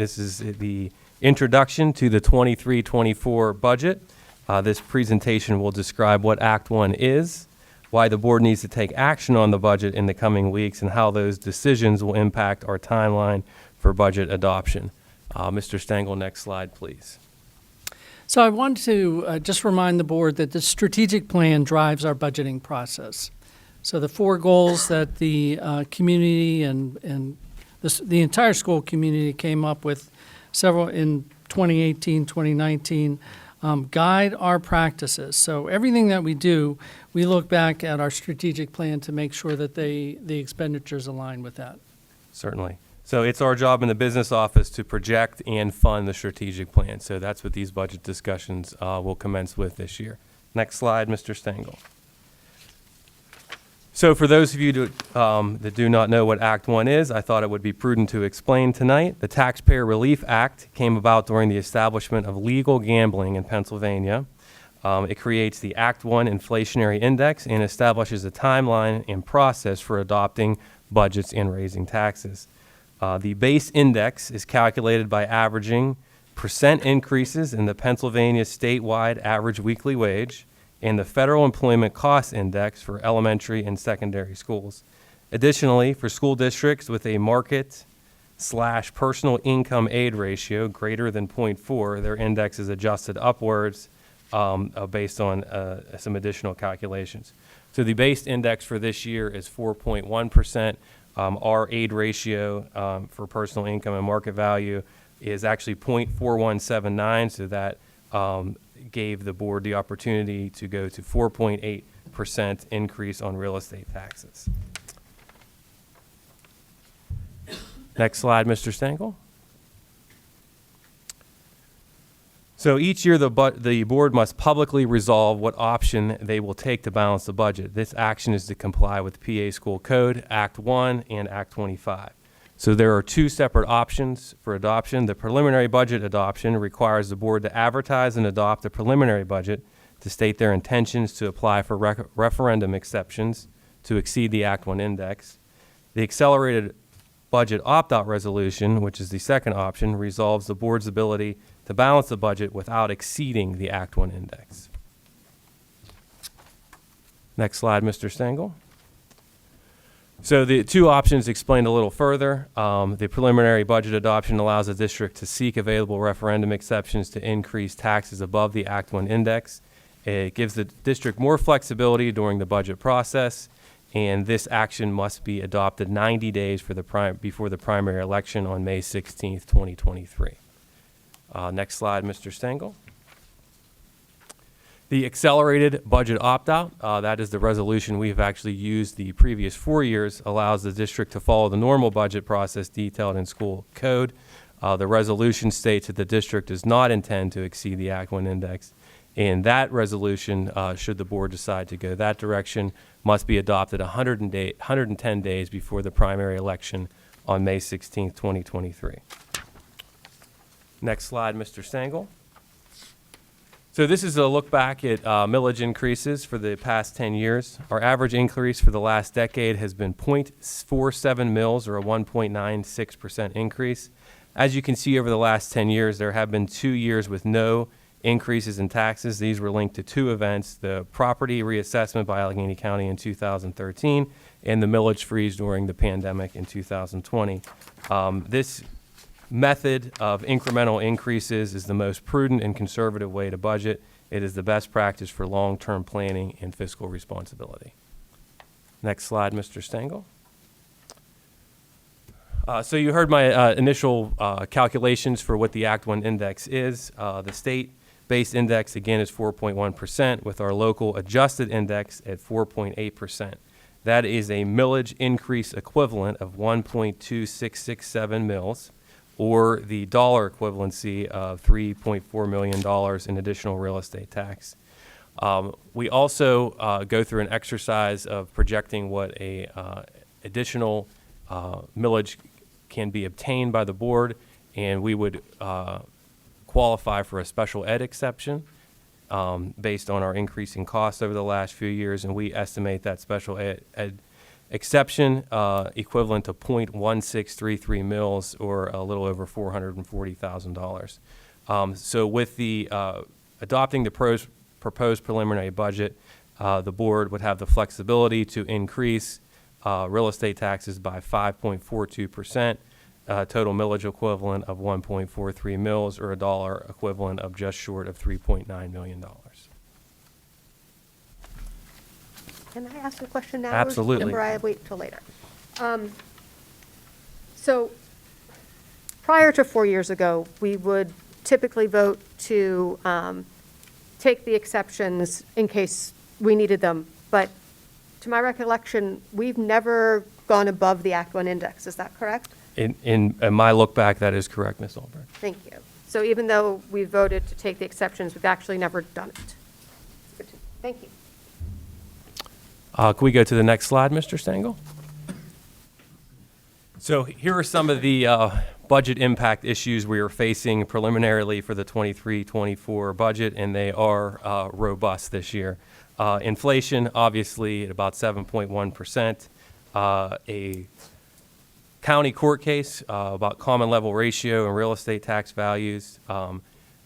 This is the introduction to the 23-24 budget. This presentation will describe what Act 1 is, why the board needs to take action on the budget in the coming weeks, and how those decisions will impact our timeline for budget adoption. Mr. Stengel, next slide, please. So I want to just remind the board that the strategic plan drives our budgeting process. So the 4 goals that the community and the entire school community came up with, several in 2018, 2019, guide our practices. So everything that we do, we look back at our strategic plan to make sure that the expenditures align with that. Certainly. So it's our job in the business office to project and fund the strategic plan. So that's what these budget discussions will commence with this year. Next slide, Mr. Stengel. So for those of you that do not know what Act 1 is, I thought it would be prudent to explain tonight. The Taxpayer Relief Act came about during the establishment of legal gambling in Pennsylvania. It creates the Act 1 Inflationary Index and establishes a timeline and process for adopting budgets and raising taxes. The base index is calculated by averaging percent increases in the Pennsylvania statewide average weekly wage and the Federal Employment Cost Index for elementary and secondary schools. Additionally, for school districts with a market/personal income aid ratio greater than 0.4, their index is adjusted upwards based on some additional calculations. So the base index for this year is 4.1%. Our aid ratio for personal income and market value is actually 0.4179, so that gave the board the opportunity to go to 4.8% increase on real estate taxes. Next slide, Mr. Stengel. So each year the board must publicly resolve what option they will take to balance the budget. This action is to comply with PA School Code, Act 1 and Act 25. So there are 2 separate options for adoption. The preliminary budget adoption requires the board to advertise and adopt a preliminary budget to state their intentions to apply for referendum exceptions to exceed the Act 1 index. The accelerated budget opt-out resolution, which is the second option, resolves the board's ability to balance the budget without exceeding the Act 1 index. Next slide, Mr. Stengel. So the 2 options explained a little further. The preliminary budget adoption allows the district to seek available referendum exceptions to increase taxes above the Act 1 index. It gives the district more flexibility during the budget process, and this action must be adopted 90 days before the primary election on May 16th, 2023. Next slide, Mr. Stengel. The accelerated budget opt-out, that is the resolution we've actually used the previous 4 years, allows the district to follow the normal budget process detailed in school code. The resolution states that the district does not intend to exceed the Act 1 index, and that resolution, should the board decide to go that direction, must be adopted 110 days before the primary election on May 16th, 2023. Next slide, Mr. Stengel. So this is a look back at millage increases for the past 10 years. Our average increase for the last decade has been 0.47 mils, or a 1.96% increase. As you can see, over the last 10 years, there have been 2 years with no increases in taxes. These were linked to 2 events: the property reassessment by Allegheny County in 2013 and the millage freeze during the pandemic in 2020. This method of incremental increases is the most prudent and conservative way to budget. It is the best practice for long-term planning and fiscal responsibility. Next slide, Mr. Stengel. So you heard my initial calculations for what the Act 1 index is. The state-based index, again, is 4.1%, with our local adjusted index at 4.8%. That is a millage increase equivalent of 1.2667 mils, or the dollar equivalency of $3.4 million in additional real estate tax. We also go through an exercise of projecting what a additional millage can be obtained by the board, and we would qualify for a special ed exception based on our increasing costs over the last few years, and we estimate that special ed exception equivalent to 0.1633 mils, or a little over $440,000. So with the adopting the proposed preliminary budget, the board would have the flexibility to increase real estate taxes by 5.42%, total millage equivalent of 1.43 mils, or a dollar equivalent of just short of $3.9 million. Can I ask a question now? Absolutely. Or I wait till later? So prior to 4 years ago, we would typically vote to take the exceptions in case we needed them. But to my recollection, we've never gone above the Act 1 index. Is that correct? In my look back, that is correct, Ms. Albright. Thank you. So even though we voted to take the exceptions, we've actually never done it. Good to- Thank you. Can we go to the next slide, Mr. Stengel? So here are some of the budget impact issues we are facing preliminarily for the 23-24 budget, and they are robust this year. Inflation, obviously, at about 7.1%. A county court case about common level ratio and real estate tax values.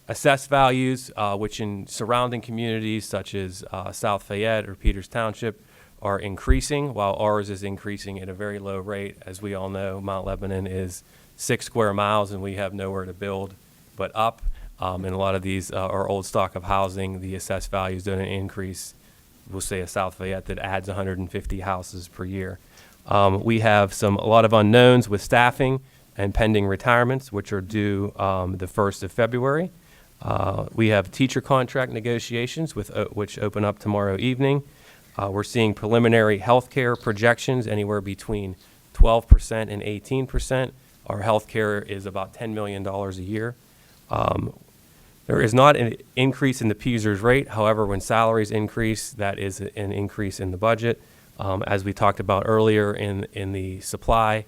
Assessed values, which in surrounding communities such as South Fayette or Peters Township are increasing, while ours is increasing at a very low rate. As we all know, Mount Lebanon is 6 square miles and we have nowhere to build but up. And a lot of these are old stock of housing. The assessed values don't increase. We'll say a South Fayette that adds 150 houses per year. We have a lot of unknowns with staffing and pending retirements, which are due the 1st of February. We have teacher contract negotiations which open up tomorrow evening. We're seeing preliminary healthcare projections anywhere between 12% and 18%. Our healthcare is about $10 million a year. There is not an increase in the PSERS rate. However, when salaries increase, that is an increase in the budget. As we talked about earlier in the supply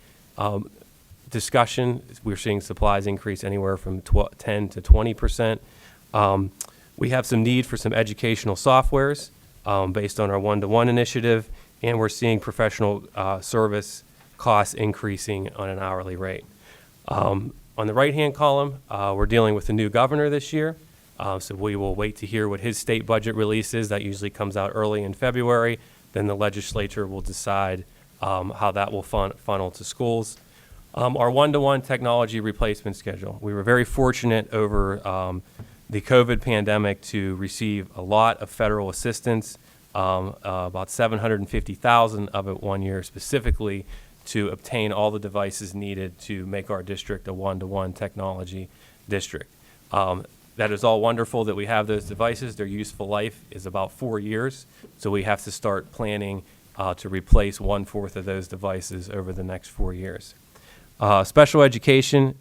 discussion, we're seeing supplies increase anywhere from 10 to 20%. We have some need for some educational softwares based on our one-to-one initiative, and we're seeing professional service costs increasing on an hourly rate. On the right-hand column, we're dealing with a new governor this year, so we will wait to hear what his state budget release is. That usually comes out early in February. Then the legislature will decide how that will funnel to schools. Our one-to-one technology replacement schedule. We were very fortunate over the COVID pandemic to receive a lot of federal assistance, about $750,000 of it 1 year specifically to obtain all the devices needed to make our district a one-to-one technology district. That is all wonderful that we have those devices. Their useful life is about 4 years, so we have to start planning to replace 1/4 of those devices over the next 4 years. Special education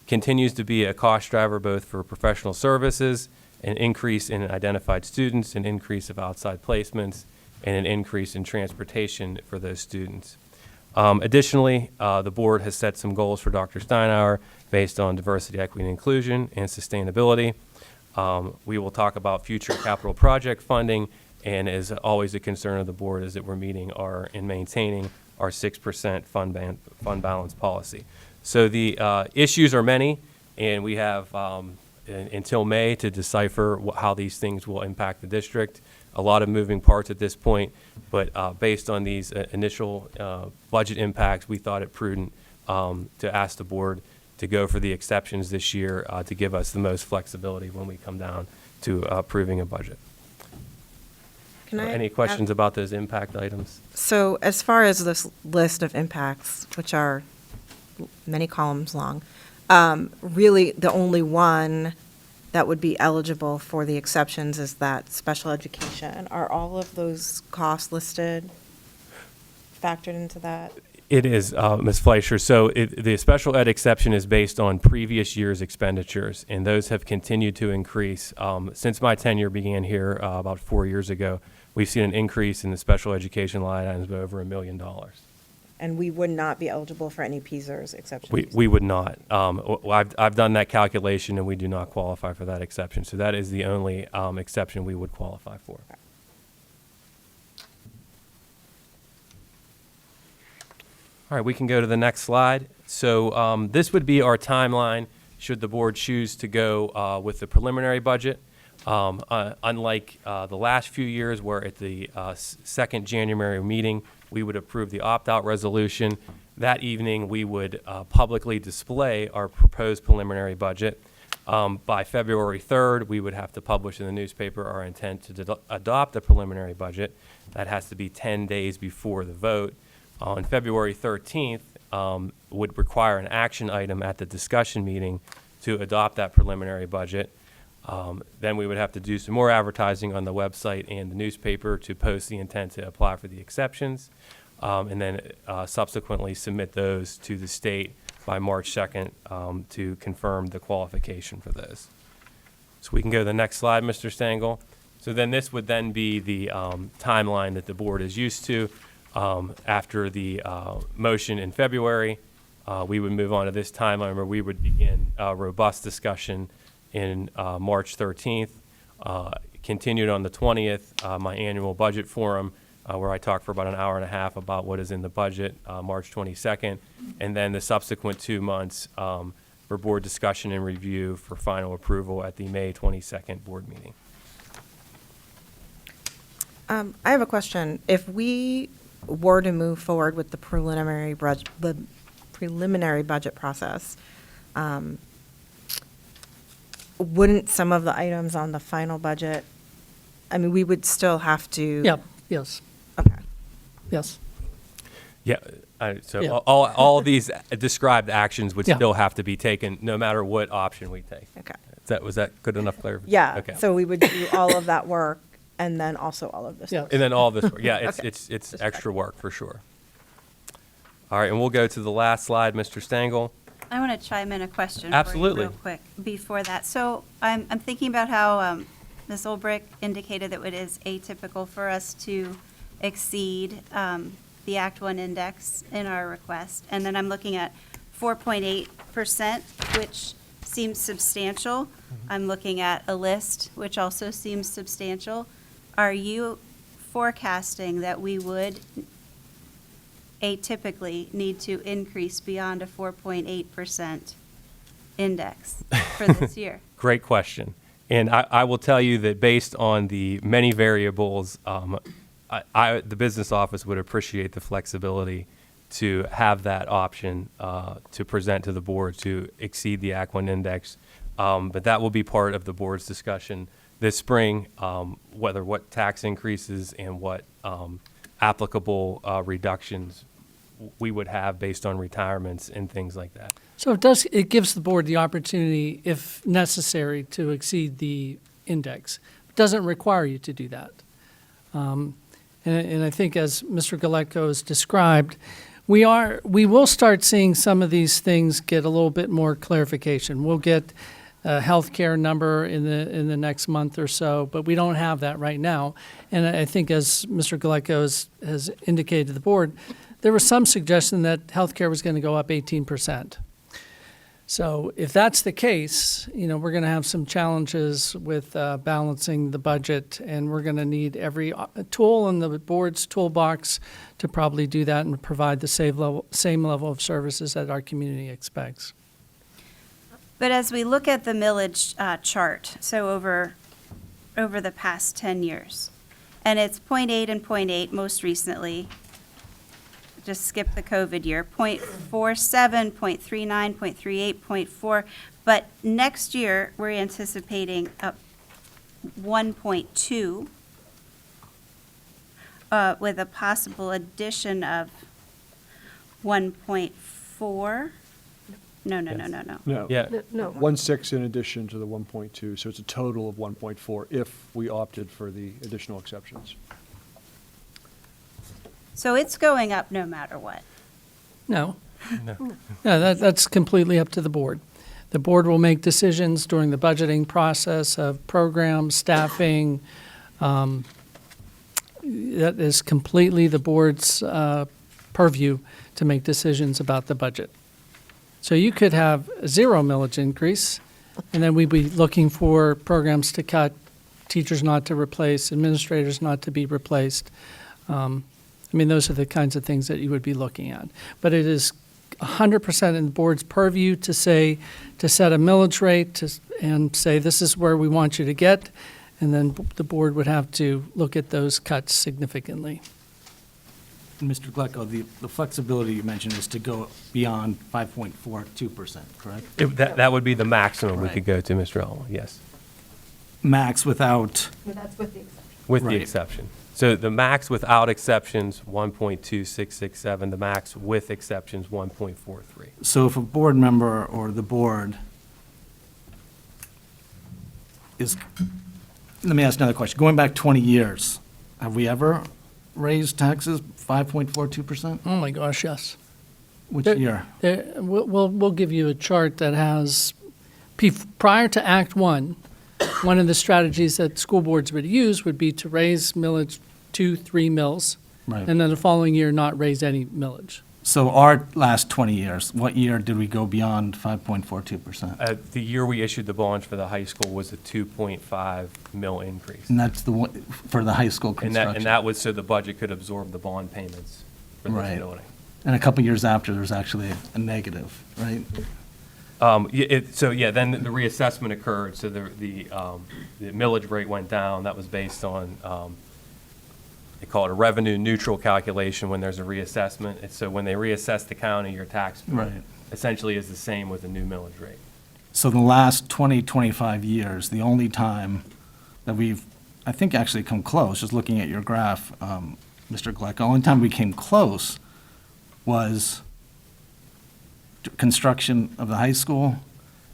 continues to be a cost driver both for professional services, an increase in identified students, an increase of outside placements, and an increase in transportation for those students. Additionally, the board has set some goals for Dr. Steinauer based on diversity, equity, and inclusion and sustainability. We will talk about future capital project funding, and as always a concern of the board is that we're meeting and maintaining our 6% fund balance policy. So the issues are many, and we have until May to decipher how these things will impact the district. A lot of moving parts at this point, but based on these initial budget impacts, we thought it prudent to ask the board to go for the exceptions this year to give us the most flexibility when we come down to approving a budget. Any questions about those impact items? So as far as this list of impacts, which are many columns long, really the only one that would be eligible for the exceptions is that special education. Are all of those costs listed, factored into that? It is, Ms. Fleischer. So the special ed exception is based on previous year's expenditures, and those have continued to increase. Since my tenure began here about 4 years ago, we've seen an increase in the special education line items by over $1 million. And we would not be eligible for any PSERS exceptions? We would not. I've done that calculation, and we do not qualify for that exception. So that is the only exception we would qualify for. All right, we can go to the next slide. So this would be our timeline, should the board choose to go with the preliminary budget. Unlike the last few years, where at the second January meeting, we would approve the opt-out resolution. That evening, we would publicly display our proposed preliminary budget. By February 3rd, we would have to publish in the newspaper our intent to adopt the preliminary budget. That has to be 10 days before the vote. On February 13th, would require an action item at the discussion meeting to adopt that preliminary budget. Then we would have to do some more advertising on the website and the newspaper to post the intent to apply for the exceptions, and then subsequently submit those to the state by March 2nd to confirm the qualification for those. So we can go to the next slide, Mr. Stengel. So then this would then be the timeline that the board is used to. After the motion in February, we would move on to this timeline where we would begin a robust discussion in March 13th, continued on the 20th, my annual budget forum, where I talk for about an hour and a half about what is in the budget, March 22nd, and then the subsequent 2 months for board discussion and review for final approval at the May 22nd board meeting. I have a question. If we were to move forward with the preliminary budget process, wouldn't some of the items on the final budget, I mean, we would still have to? Yeah, yes, Okay. yes. Yeah, so Yeah. all these described actions would Yeah. still have to be taken, no matter what option we take. Okay. Was that good enough clarification? Yeah, Okay. so we would do all of that work and then also all of this Yeah. work. And then all this, yeah, Okay. it's Just extra work for sure. All right, and we'll go to the last slide, Mr. Stengel. I want to chime in a question Absolutely. for you real quick before that. So I'm thinking about how Ms. Olbrich indicated that it is atypical for us to exceed the Act One index in our request. And then I'm looking at 4.8%, which seems substantial. I'm looking at a list, which also seems substantial. Are you forecasting that we would atypically need to increase beyond a 4.8% index for this year? Great question. And I will tell you that based on the many variables, the business office would appreciate the flexibility to have that option to present to the board to exceed the Act One index. But that will be part of the board's discussion this spring, what tax increases and what applicable reductions we would have based on retirements and things like that. So it gives the board the opportunity, if necessary, to exceed the index. It doesn't require you to do that. And I think as Mr. Galetko has described, we will start seeing some of these things get a little bit more clarification. We'll get a healthcare number in the next month or so, but we don't have that right now. And I think as Mr. Galetko has indicated to the board, there was some suggestion that healthcare was going to go up 18%. So if that's the case, we're going to have some challenges with balancing the budget, and we're going to need every tool in the board's toolbox to probably do that and provide the same level of services that our community expects. But as we look at the millage chart, so over the past 10 years, and it's 0.8 and 0.8 most recently, just skip the COVID year, 0.47, 0.39, 0.38, 0.4, but next year, we're anticipating 1.2 with a possible addition of 1.4. No. No. Yeah, No. 1.6 in addition to the 1.2, so it's a total of 1.4 if we opted for the additional exceptions. So it's going up no matter what. No. No. No, that's completely up to the board. The board will make decisions during the budgeting process of programs, staffing. That is completely the board's purview to make decisions about the budget. So you could have a 0 millage increase, and then we'd be looking for programs to cut, teachers not to replace, administrators not to be replaced. I mean, those are the kinds of things that you would be looking at. But it is 100% in the board's purview to say, to set a millage rate and say, this is where we want you to get, and then the board would have to look at those cuts significantly. Mr. Glecko, the flexibility you mentioned is to go beyond 5.42%, correct? That would be the maximum we Right. could go to, Mr. Elway, yes, Max without, That's with the exception. with the Right. exception. So the max without exceptions, 1.2667, the max with exceptions, 1.43. so if a board member or the board is, let me ask another question. Going back 20 years, have we ever raised taxes 5.42%? Oh, my gosh, yes. Which There- year? We'll give you a chart that has, prior to Act 1, one of the strategies that school boards would use would be to raise millage 2-3 mills, Right. and then the following year not raise any millage. So our last 20 years, what year did we go beyond 5.42%? The year we issued the bonds for the high school was a 2.5 mil increase. And that's the one, for the high school And that construction? was so the budget could absorb the bond payments for this Right. building. And a couple years after, there was actually a negative, right? So yeah, then the reassessment occurred, so the millage rate went down. That was based on, they call it a revenue neutral calculation when there's a reassessment. And so when they reassess the county, your tax bill Right. essentially is the same with the new millage rate. So the last 20, 25 years, the only time that we've, I think, actually come close, just looking at your graph, Mr. Glecko, the only time we came close was construction of the high school,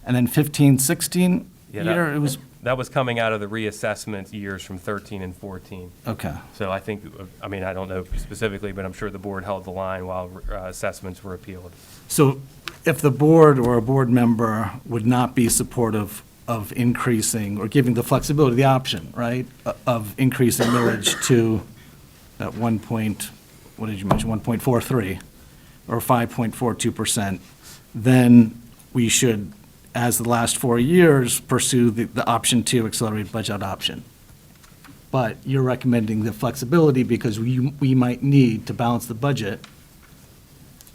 and then 15, 16 Yeah, year, it was, That was coming out of the reassessment years from 13 and 14. okay. So I think, I mean, I don't know specifically, but I'm sure the board held the line while assessments were appealed. So if the board or a board member would not be supportive of increasing or giving the flexibility, the option, right, of increasing millage to that 1 point, what did you mention, 1.43 or 5.42%, then we should, as the last 4 years, pursue the option 2 accelerated budget option. But you're recommending the flexibility because we might need to balance the budget,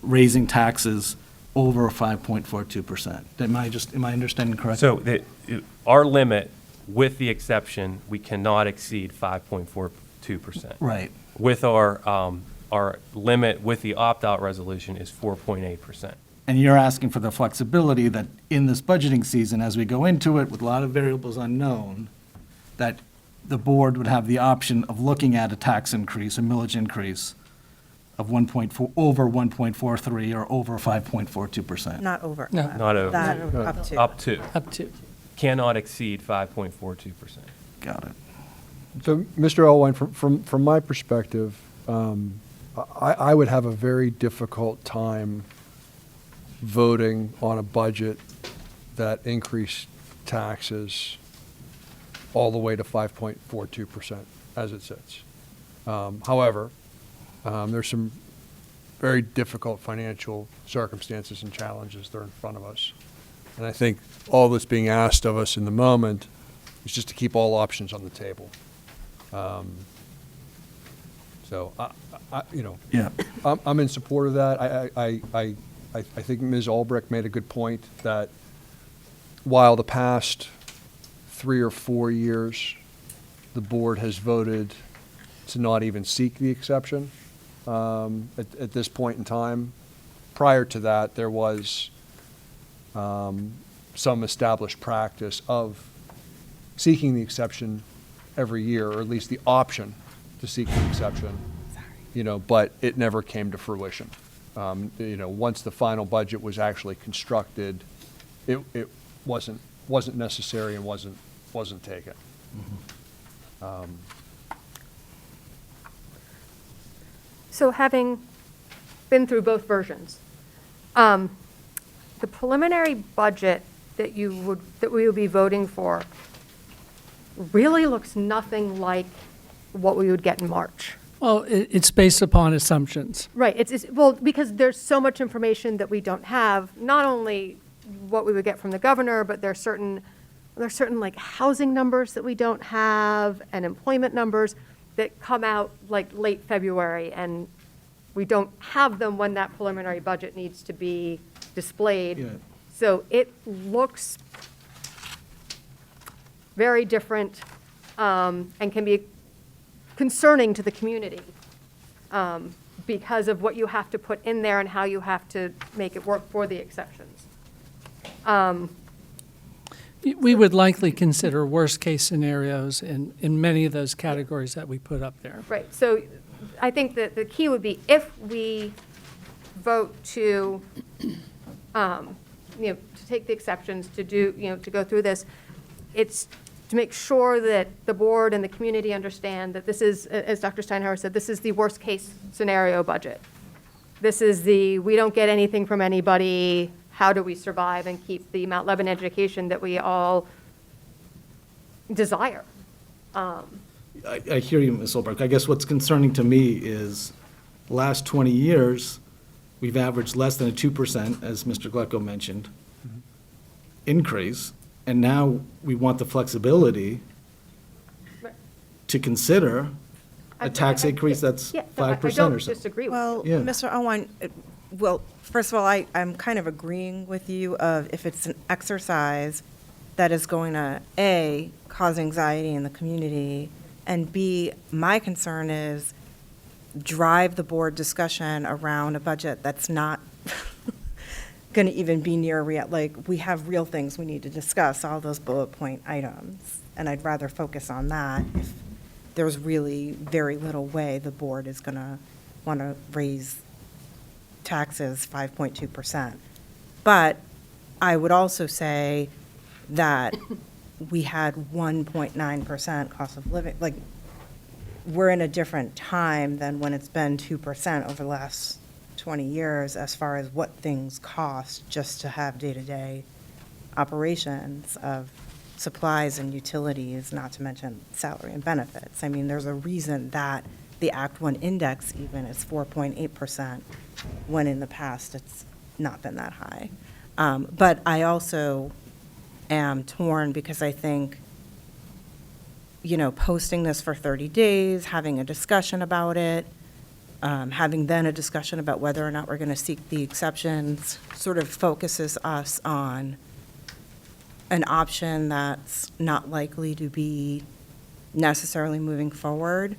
raising taxes over 5.42%. Am I understanding correctly? So our limit, with the exception, we cannot exceed 5.42%. Right. With our limit with the opt-out resolution is 4.8%. And you're asking for the flexibility that in this budgeting season, as we go into it with a lot of variables unknown, that the board would have the option of looking at a tax increase, a millage increase of 1.4, over 1.43 or over 5.42%. Not over. No. Not over. That, up to. Up to, Up to. cannot exceed 5.42%. Got it. So, Mr. Elwine, from my perspective, I would have a very difficult time voting on a budget that increased taxes all the way to 5.42% as it sits. However, there's some very difficult financial circumstances and challenges that are in front of us. And I think all that's being asked of us in the moment is just to keep all options on the table. So, Yeah. I'm in support of that. I think Ms. Albrecht made a good point that while the past 3 or 4 years, the board has voted to not even seek the exception at this point in time. Prior to that, there was some established practice of seeking the exception every year, or at least the option to seek the exception, but it never came to fruition. Once the final budget was actually constructed, it wasn't necessary and wasn't taken. So having been through both versions, the preliminary budget that we would be voting for really looks nothing like what we would get in March. Well, it's based upon assumptions. Right, well, because there's so much information that we don't have, not only what we would get from the governor, but there's certain like housing numbers that we don't have and employment numbers that come out like late February and we don't have them when that preliminary budget needs to be Yeah. displayed. So it looks very different and can be concerning to the community because of what you have to put in there and how you have to make it work for the exceptions. We would likely consider worst-case scenarios in many of those categories that we put up there. Right, so I think that the key would be if we vote to, to take the exceptions, to do, to go through this, it's to make sure that the board and the community understand that this is, as Dr. Steinhauer said, this is the worst-case scenario budget. This is we don't get anything from anybody, how do we survive and keep the Mount Lebanon education that we all desire? I hear you, Ms. Olbrich. I guess what's concerning to me is the last 20 years, we've averaged less than a 2%, as Mr. Glecko mentioned, increase, and now we want the flexibility to consider a tax increase that's Yeah, no, 5% or I don't so. disagree with you. Well, Yeah. Mr. Owen, well, first of all, I'm kind of agreeing with you of if it's an exercise that is going to, A, cause anxiety in the community, and B, my concern is drive the board discussion around a budget that's not going to even be near like, we have real things we need to discuss, all those bullet point items, and I'd rather focus on that if there's really very little way the board is going to want to raise taxes 5.2%. But I would also say that we had 1.9% cost of living, like, we're in a different time than when it's been 2% over the last 20 years as far as what things cost just to have day-to-day operations of supplies and utilities, not to mention salary and benefits. I mean, there's a reason that the Act One index even is 4.8%, when in the past it's not been that high. But I also am torn because I think, posting this for 30 days, having a discussion about it, having then a discussion about whether or not we're going to seek the exceptions, sort of focuses us on an option that's not likely to be necessarily moving forward,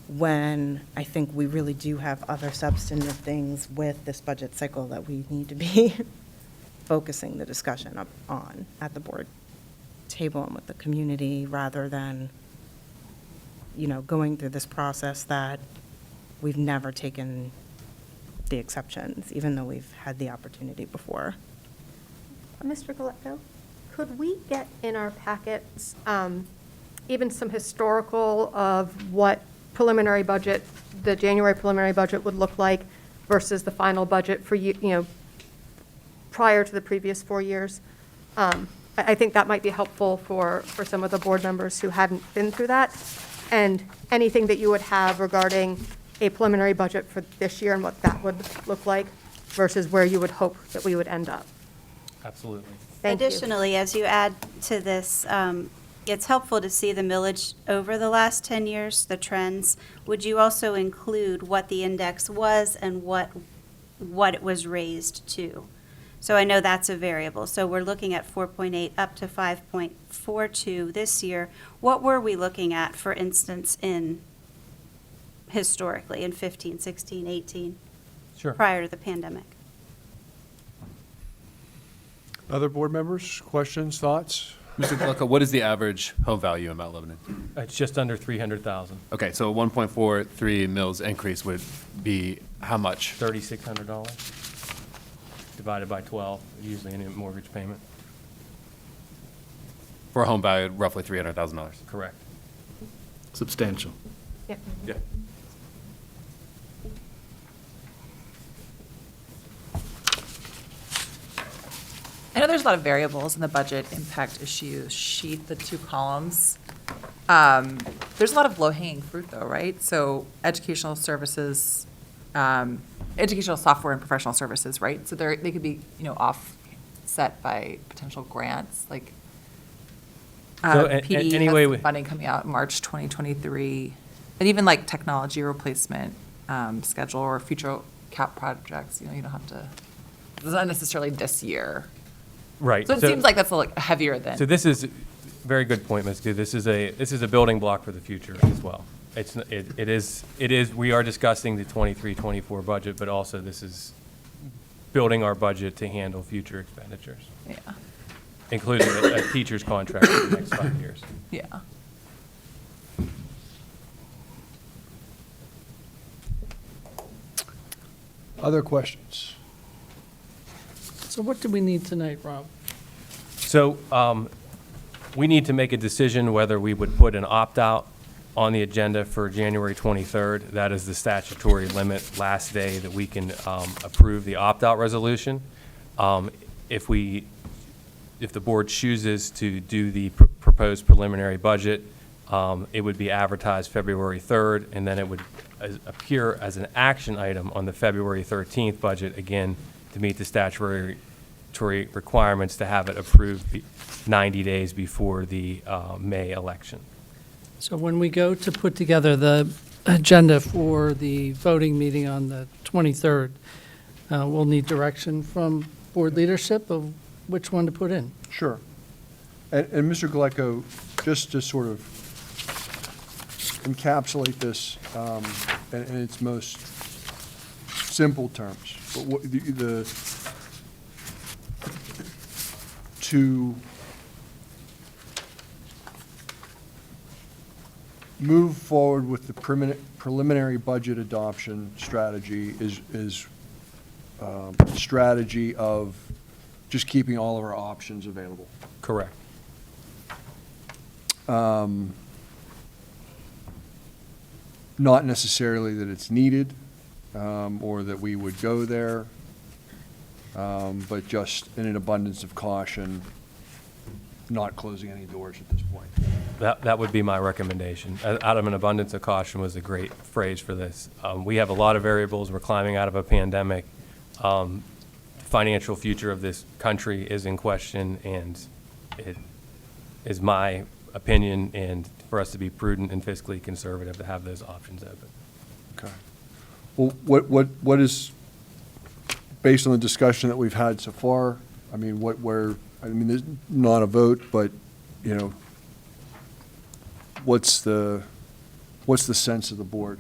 when I think we really do have other substantive things with this budget cycle that we need to be focusing the discussion up on at the board table and with the community, rather than, going through this process that we've never taken the exceptions, even though we've had the opportunity before. Mr. Galetto, could we get in our packets even some historical of what preliminary budget, the January preliminary budget would look like versus the final budget for prior to the previous 4 years? I think that might be helpful for some of the board members who hadn't been through that. And anything that you would have regarding a preliminary budget for this year and what that would look like versus where you would hope that we would end up. Absolutely. Thank you. Additionally, as you add to this, it's helpful to see the millage over the last 10 years, the trends. Would you also include what the index was and what it was raised to? So I know that's a variable. So we're looking at 4.8 up to 5.42 this year. What were we looking at, for instance, historically in 15, 16, 18, Sure. prior to the pandemic? Other board members, questions, thoughts? Mr. Glucko, what is the average home value in Mount Lebanon? It's just under 300,000, Okay, so a 1.43 mils increase would be how much? $3,600 divided by 12, usually any mortgage payment. For a home value of roughly $300,000. Correct. Substantial. Yeah. Yeah. I know there's a lot of variables in the budget impact issue sheet, the 2 columns. There's a lot of low-hanging fruit, though, right? So educational services, educational software and professional services, right? So they could be, offset by potential grants, like So, PD anyway, has funding coming out in March 2023, and even like technology replacement schedule or future cap projects, you don't have to, it's not necessarily this year. Right. So it seems like that's like heavier than. So this is, very good point, Ms. Gu. This is a building block for the future as well. It is, we are discussing the 23-24 budget, but also this is building our budget to handle future expenditures, Yeah, including a teacher's contract for the next 5 years. yeah. Other questions? So what do we need tonight, Rob? So we need to make a decision whether we would put an opt-out on the agenda for January 23rd. That is the statutory limit, last day that we can approve the opt-out resolution. If the board chooses to do the proposed preliminary budget, it would be advertised February 3rd, and then it would appear as an action item on the February 13th budget, again, to meet the statutory requirements to have it approved 90 days before the May election. So when we go to put together the agenda for the voting meeting on the 23rd, we'll need direction from board leadership of which one to put in. Sure. And Mr. Galecko, just to sort of encapsulate this in its most simple terms, but what to move forward with the preliminary budget adoption strategy is strategy of just keeping all of our options available. Correct. Not necessarily that it's needed, or that we would go there, but just in an abundance of caution, not closing any doors at this point. That would be my recommendation. Out of an abundance of caution was a great phrase for this. We have a lot of variables. We're climbing out of a pandemic. Financial future of this country is in question, and it is my opinion, and for us to be prudent and fiscally conservative, to have those options open. Okay. Well, what is, based on the discussion that we've had so far, I mean, there's not a vote, but, what's the sense of the board?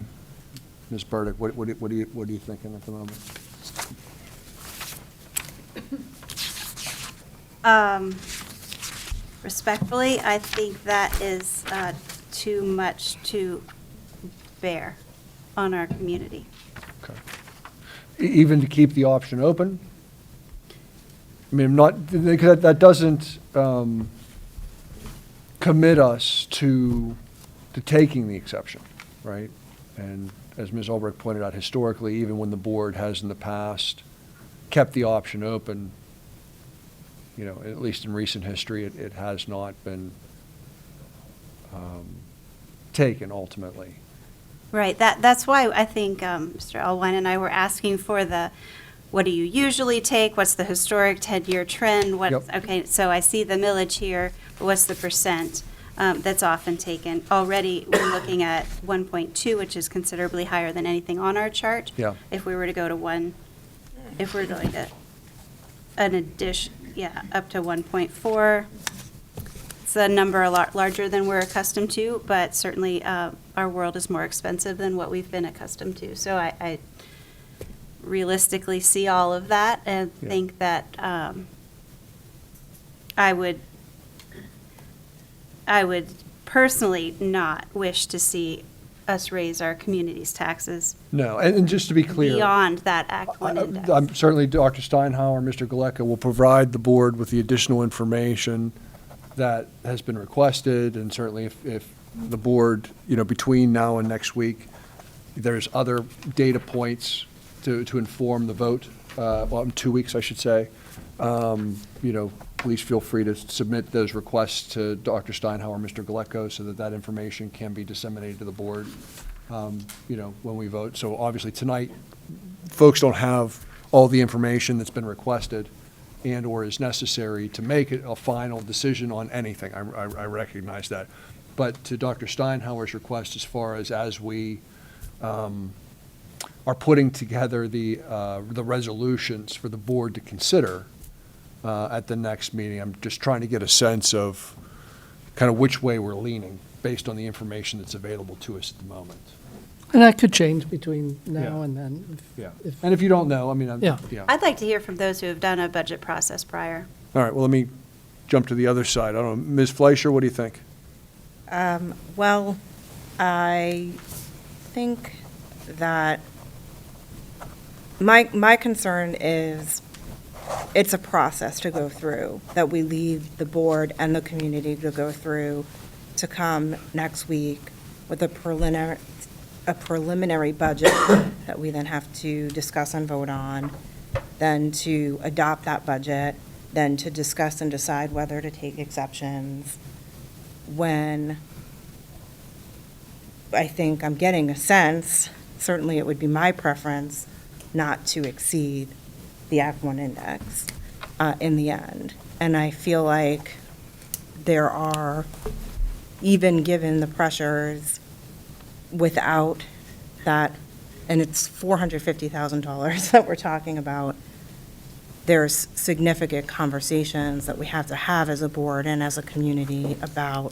Ms. Burdick, what are you thinking at the moment? Respectfully, I think that is too much to bear on our community. Okay. Even to keep the option open? I mean, that doesn't commit us to taking the exception, right? And as Ms. Ulbrich pointed out, historically, even when the board has in the past kept the option open, at least in recent history, it has not been taken ultimately. Right, that's why I think Mr. Elwine and I were asking for what do you usually take? What's the historic 10-year trend? Yep. Okay, so I see the millage here, but what's the percent that's often taken? Already, we're looking at 1.2, which is considerably higher than anything on our chart. Yeah. If we were to go to if we're going to an addition, up to 1.4. It's a number a lot larger than we're accustomed to, but certainly our world is more expensive than what we've been accustomed to. So I realistically see all of that and think that I would personally not wish to see us raise our community's taxes No, and just to be clear. beyond that Act 1 index. I'm certainly, Dr. Steinhauer, Mr. Galecka will provide the board with the additional information that has been requested, and certainly if the board, between now and next week, there's other data points to inform the vote, in 2 weeks, I should say, please feel free to submit those requests to Dr. Steinhauer, Mr. Galecko, so that information can be disseminated to the board, when we vote. So obviously tonight, folks don't have all the information that's been requested and/or is necessary to make a final decision on anything. I recognize that. But to Dr. Steinhauer's request, as we are putting together the resolutions for the board to consider at the next meeting. I'm just trying to get a sense of kind of which way we're leaning based on the information that's available to us at the moment. And that could change between now Yeah. and then. Yeah. And if you don't know, I mean, Yeah. I'd like to hear from those who have done a budget process prior. All right, well, let me jump to the other side. I don't know, Ms. Fleischer, what do you think? Well, I think that my concern is it's a process to go through, that we leave the board and the community to go through, to come next week with a preliminary budget that we then have to discuss and vote on, then to adopt that budget, then to discuss and decide whether to take exceptions, when I think I'm getting a sense, certainly it would be my preference, not to exceed the Act One index in the end. And I feel like there are, even given the pressures, without that, and it's $450,000 that we're talking about, there's significant conversations that we have to have as a board and as a community about,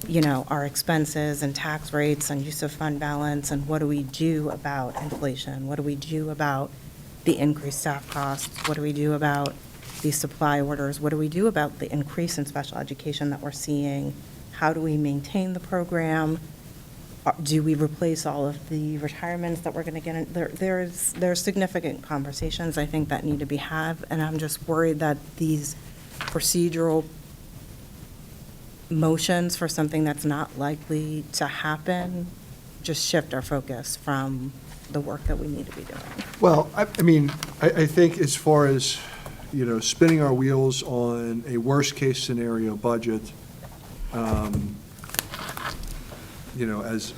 you know, our expenses and tax rates and use of fund balance, and what do we do about inflation? What do we do about the increased staff costs? What do we do about these supply orders? What do we do about the increase in special education that we're seeing? How do we maintain the program? Do we replace all of the retirements that we're going to get in? There's significant conversations, I think, that need to be had, and I'm just worried that these procedural motions for something that's not likely to happen just shift our focus from the work that we need to be doing. Well, I mean, I think as far as, you know, spinning our wheels on a worst-case scenario budget, you know, as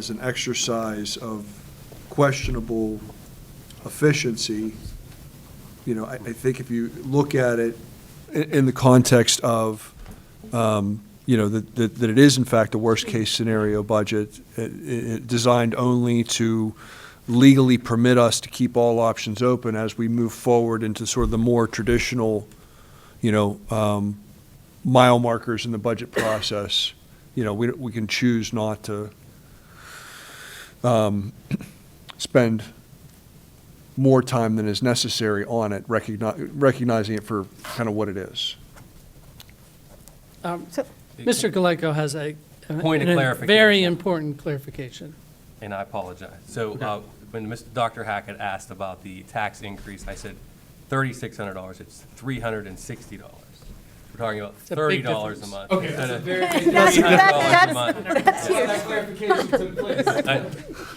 an exercise of questionable efficiency, you know, I think if you look at it in the context of, you know, that it is in fact a worst-case scenario budget, designed only to legally permit us to keep all options open as we move forward into sort of the more traditional, you know, mile markers in the budget process. You know, we can choose not to spend more time than is necessary on it, recognizing it for kind of what it is. Mr. Galeko has a Point of clarification. very important clarification. And I apologize. So when Dr. Hackett asked about the tax increase, I said $3,600. It's $360. We're talking about It's a big $30 a difference. month. Okay, instead of That's $300 a month. that's huge. Clarification took place.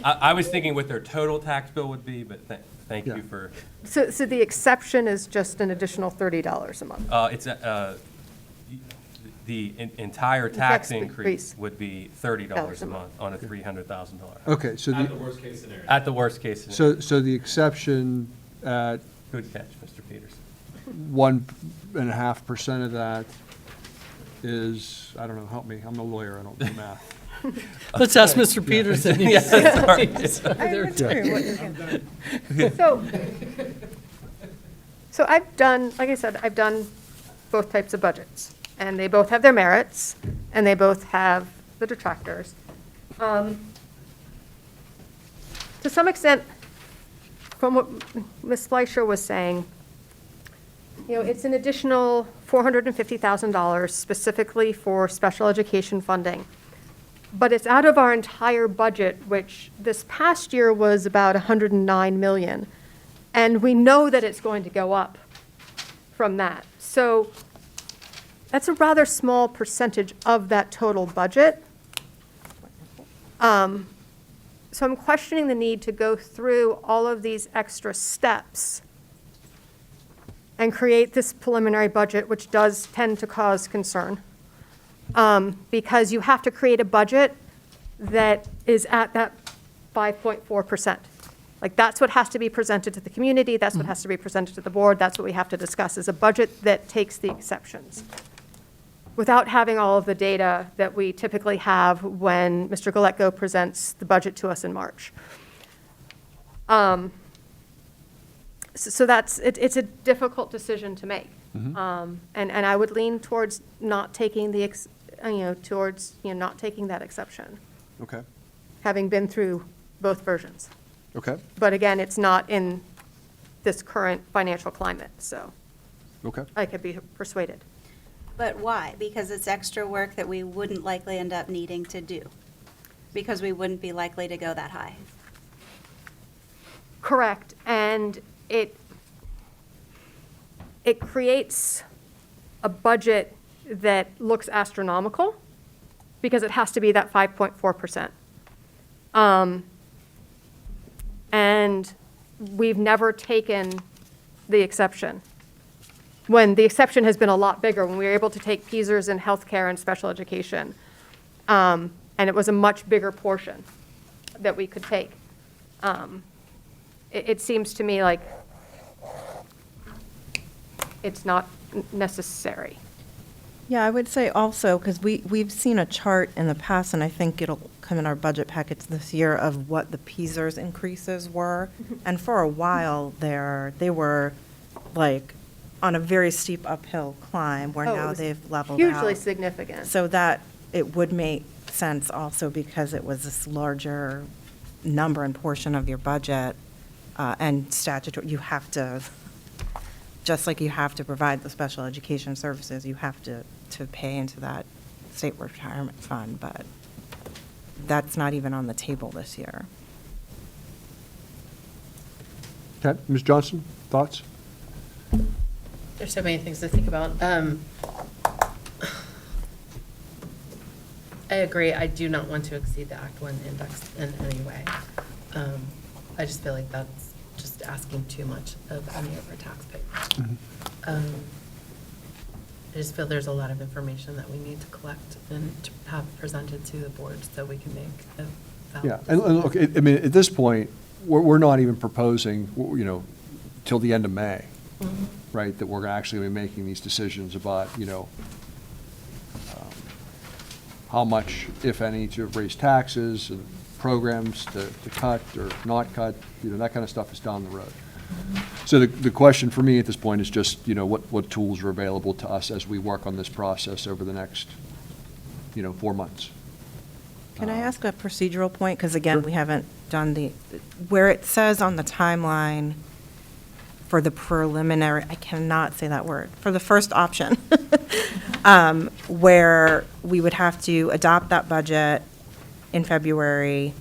I was thinking what their total tax bill would be, but thank Yeah. you for, So the exception is just an additional $30 a month. it's, the entire tax Tax increase. increase would be $30 a month on a $300,000. Okay, so the, worst case scenario. At the worst case scenario. so the exception at Good catch, Mr. Peters. 1.5% of that is, I don't know, help me, I'm a lawyer, I don't do math. Let's ask Mr. Peterson. Yeah, sorry. So I've done, like I said, I've done both types of budgets, and they both have their merits, and they both have the detractors. To some extent, from what Ms. Fleischer was saying, you know, it's an additional $450,000 specifically for special education funding. But it's out of our entire budget, which this past year was about $109 million. And we know that it's going to go up from that. So that's a rather small percentage of that total budget. So I'm questioning the need to go through all of these extra steps and create this preliminary budget, which does tend to cause concern. Because you have to create a budget that is at that 5.4%. Like, that's what has to be presented to the community, that's what has to be presented to the board, that's what we have to discuss, is a budget that takes the exceptions, without having all of the data that we typically have when Mr. Galeko presents the budget to us in March. So that's, it's a difficult decision to make. And I would lean towards not taking not taking that exception, Okay, having been through both versions. okay, But again, it's not in this current financial climate, so okay. I could be persuaded. But why? Because it's extra work that we wouldn't likely end up needing to do, because we wouldn't be likely to go that high. Correct, and it creates a budget that looks astronomical because it has to be that 5.4%. And we've never taken the exception, when the exception has been a lot bigger, when we were able to take PSERS and healthcare and special education. And it was a much bigger portion that we could take. It seems to me like it's not necessary. Yeah, I would say also, because we've seen a chart in the past, and I think it'll come in our budget packets this year, of what the PSERS increases were. And for a while there, they were like on a very steep uphill climb, where Oh, it now was they've leveled out. Hugely significant. So that, it would make sense also because it was this larger number and portion of your budget, and statutory, you have to, just like you have to provide the special education services, you have to pay into that state retirement fund, but that's not even on the table this year. Okay, Ms. Johnson, thoughts? There's so many things to think about. I agree, I do not want to exceed the Act One index in any way. I just feel like that's just asking too much of any of our taxpayers. I just feel there's a lot of information that we need to collect and to have presented to the board so we can make a valid Yeah, and look, I mean, at this point, we're not even proposing, till the end of May, right, that we're actually be making these decisions about, how much, if any, to raise taxes and programs to cut or not cut, that kind of stuff is down the road. So the question for me at this point is just, what tools are available to us as we work on this process over the next, 4 months. Can I ask a procedural point? Because again, we haven't done where it says on the timeline for the preliminary, I cannot say that word, for the first option, where we would have to adopt that budget in February,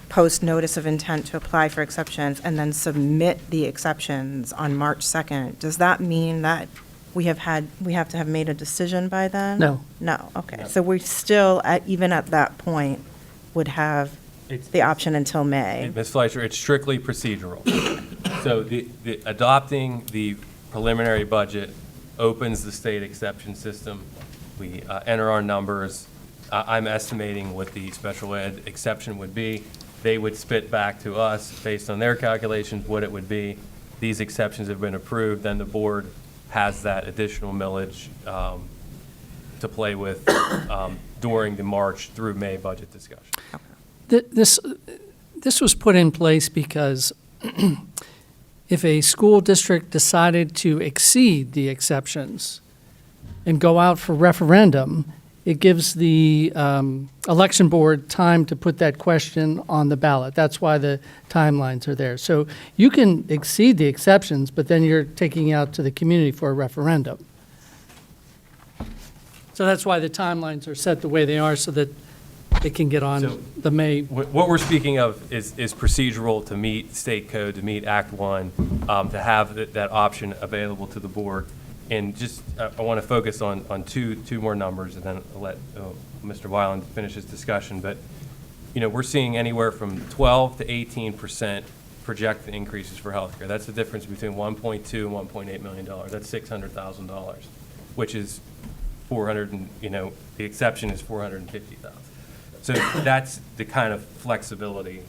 post notice of intent to apply for exceptions, and then submit the exceptions on March 2nd. Does that mean that we have to have made a decision by then? No. No, okay. No. So we still, even at that point, would have the option until May. Ms. Fleischer, it's strictly procedural. So the adopting the preliminary budget opens the state exception system. We enter our numbers. I'm estimating what the special ed exception would be. They would spit back to us based on their calculations what it would be. These exceptions have been approved, then the board has that additional millage to play with during the March through May budget discussion. This was put in place because if a school district decided to exceed the exceptions and go out for referendum, it gives the election board time to put that question on the ballot. That's why the timelines are there. So you can exceed the exceptions, but then you're taking it out to the community for a referendum. So that's why the timelines are set the way they are, so that it can get So- on the May. What we're speaking of is procedural to meet state code, to meet Act One, to have that option available to the board. And just, I want to focus on two more numbers, and then I'll let Mr. Weiland finish his discussion. But, we're seeing anywhere from 12 to 18% projected increases for healthcare. That's the difference between 1.2 and 1.8 million dollars. That's $600,000, which is 400, and, the exception is 450,000. So that's the kind of flexibility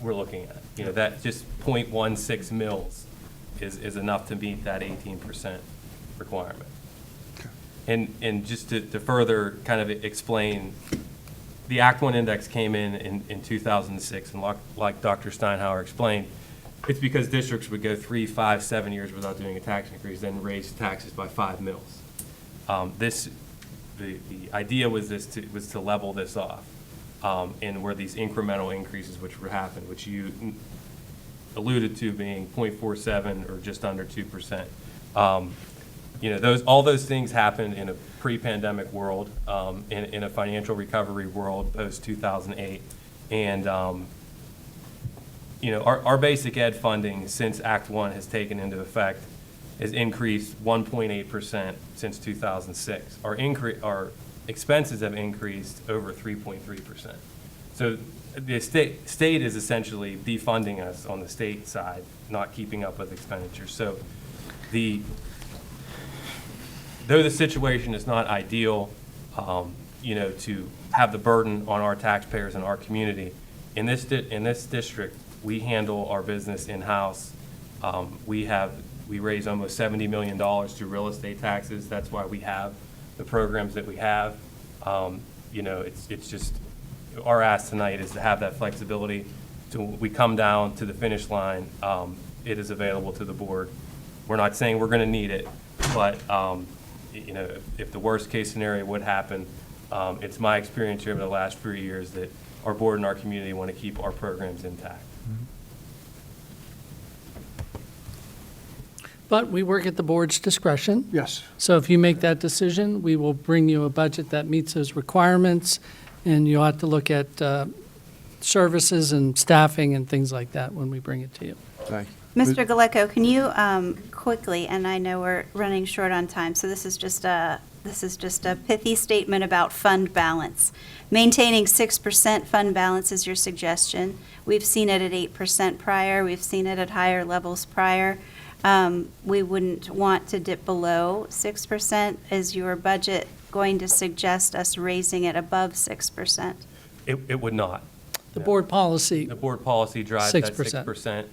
we're looking at. That just 0.16 mils is enough to meet that 18% requirement. And just to further kind of explain the Act 1 index came in 2006, and like Dr. Steinhauer explained, it's because districts would go 3, 5, 7 years without doing a tax increase, then raise taxes by 5 mils. The idea was to level this off, and where these incremental increases which would happen, which you alluded to being 0.47 or just under 2%. All those things happened in a pre-pandemic world, in a financial recovery world post 2008, and our basic ed funding since Act 1 has taken into effect has increased 1.8% since 2006. Our expenses have increased over 3.3%. So the state is essentially defunding us on the state side, not keeping up with expenditures. So though the situation is not ideal, to have the burden on our taxpayers and our community, in this district, we handle our business in-house. We raise almost $70 million through real estate taxes. That's why we have the programs that we have. It's just, our ask tonight is to have that flexibility. When we come down to the finish line, it is available to the board. We're not saying we're going to need it, but if the worst case scenario would happen, it's my experience here over the last 3 years that our board and our community want to keep our programs intact. But we work at the board's discretion. Yes. So if you make that decision, we will bring you a budget that meets those requirements, and you'll have to look at services and staffing and things like that when we bring it to you. Thank you. Mr. Galecko, can you quickly, and I know we're running short on time, so this is just a pithy statement about fund balance. Maintaining 6% fund balance is your suggestion. We've seen it at 8% prior. We've seen it at higher levels prior. We wouldn't want to dip below 6%. Is your budget going to suggest us raising it above 6%? It would not. The board policy, The board policy drives that 6%. 6%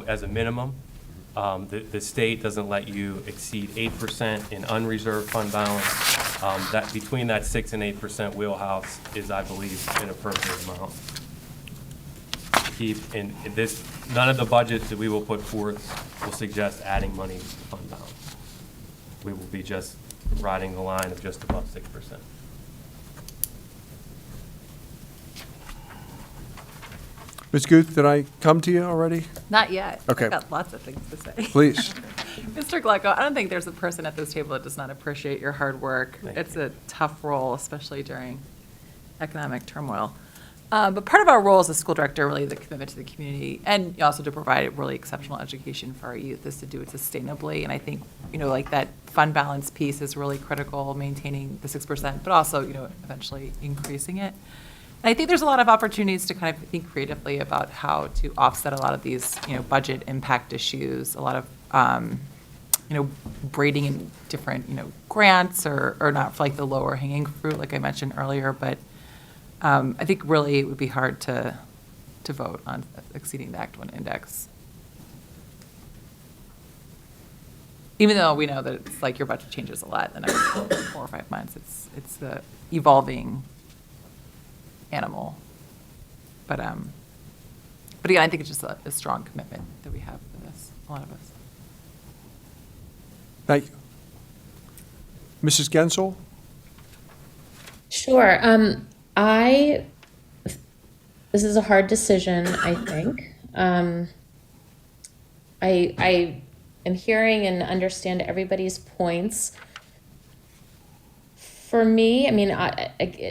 as a minimum. The state doesn't let you exceed 8% in unreserved fund balance. That between that 6 and 8% wheelhouse is, I believe, an appropriate amount. Keep in this, none of the budgets that we will put forth will suggest adding money to fund balance. We will be just riding the line of just above 6%. Ms. Guth, did I come to you already? Not yet. Okay. I've got lots of things to say. Please. Mr. Glecko, I don't think there's a person at this table that does not appreciate your hard work. Thank It's you. a tough role, especially during economic turmoil. But part of our role as a school director, really the commitment to the community, and also to provide really exceptional education for our youth, is to do it sustainably. And I think, like that fund balance piece is really critical, maintaining the 6%, but also, eventually increasing it. And I think there's a lot of opportunities to kind of think creatively about how to offset a lot of these, budget impact issues, a lot of, braiding in different, grants or not for like the lower hanging fruit, like I mentioned earlier. But I think really it would be hard to vote on exceeding the Act 1 index. Even though we know that it's like your budget changes a lot in the next 4 or 5 months. It's the evolving animal. But again, I think it's just a strong commitment that we have for this, a lot of us. Thank you. Mrs. Gensel? Sure. This is a hard decision, I think. I am hearing and understand everybody's points. For me,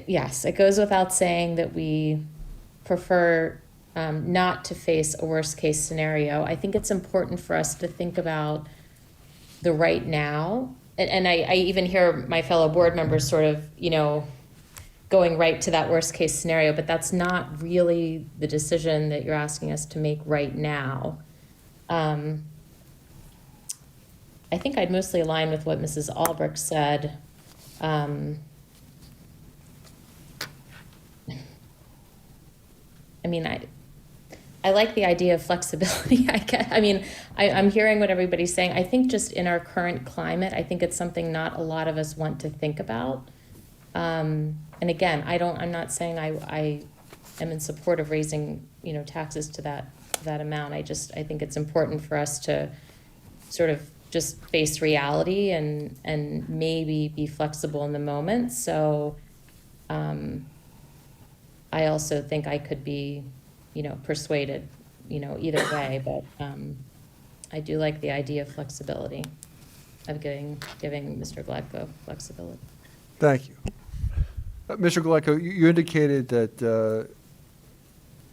yes, it goes without saying that we prefer not to face a worst-case scenario. I think it's important for us to think about the right now. And I even hear my fellow board members sort of, going right to that worst-case scenario, but that's not really the decision that you're asking us to make right now. I think I'd mostly align with what Mrs. Albrecht said. I like the idea of flexibility. I'm hearing what everybody's saying. I think just in our current climate, I think it's something not a lot of us want to think about. and again, I'm not saying I am in support of raising, taxes to that amount. I think it's important for us to sort of just face reality and maybe be flexible in the moment. So, I also think I could be, persuaded, either way, but, I do like the idea of flexibility, of giving Mr. Gladko flexibility. Thank you. Mr. Galecko, you indicated that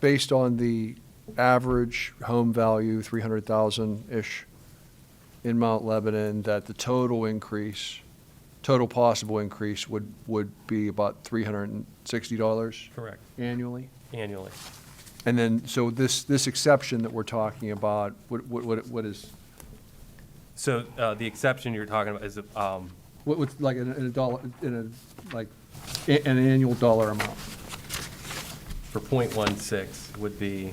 based on the average home value, 300,000-ish in Mount Lebanon, that the total possible increase would be about $360 Correct. annually? Annually. And then, so this exception that we're talking about, what is, So the exception you're talking about is, what's like in a dollar, like an annual dollar amount? for .16 would be,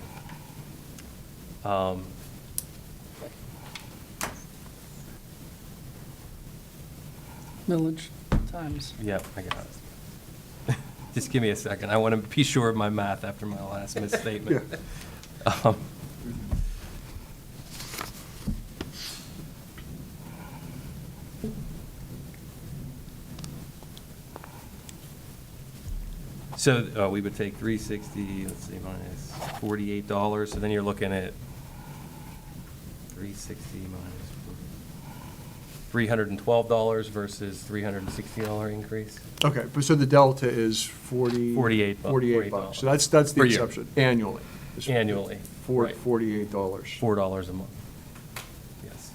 Millage times. yeah, I got it. Just give me a second. I want to be sure of my math after my last misstatement. Um, So we would take 360, let's see, minus $48, so then you're looking at 360 minus $312 versus $360 increase. Okay, but so the delta is 48 bucks. $48 bucks. So that's the Per year. exception, annually. It's Annually, right. $48. $4 a month. Yes.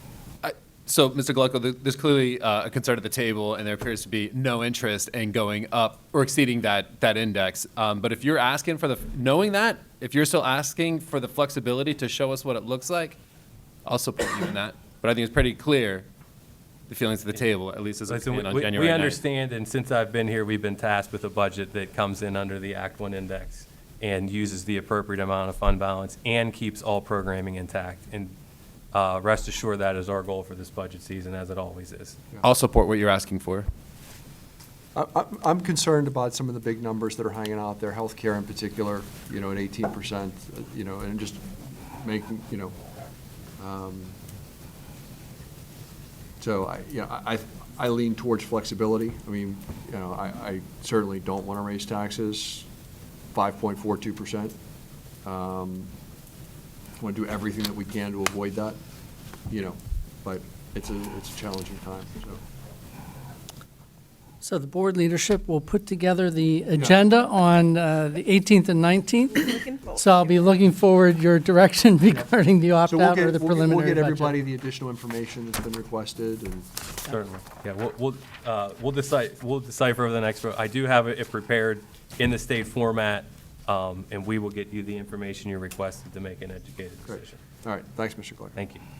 So, Mr. Glucko, there's clearly a concern at the table, and there appears to be no interest in going up or exceeding that index. But if you're asking for knowing that, if you're still asking for the flexibility to show us what it looks like, I'll support you in that. But I think it's pretty clear, the feelings at the table, at least as I Listen, stand on we January 9th. understand, and since I've been here, we've been tasked with a budget that comes in under the Act One index and uses the appropriate amount of fund balance and keeps all programming intact. And rest assured, that is our goal for this budget season, as it always is. I'll support what you're asking for. I'm concerned about some of the big numbers that are hanging out there, healthcare in particular, at 18%, and just making, so I lean towards flexibility. I mean, I certainly don't want to raise taxes 5.42%. Want to do everything that we can to avoid that, but it's a challenging time, so. So the board leadership will put together the agenda on the 18th and 19th. So I'll be looking forward your direction regarding the So we'll opt-out or get, the we'll preliminary get budget. everybody the additional information that's been requested, and Certainly. Yeah, we'll decipher over the next vote. I do have it prepared in the state format, and we will get you the information you requested to make an educated great. decision. All right, thanks, Mr. Clark. Thank you.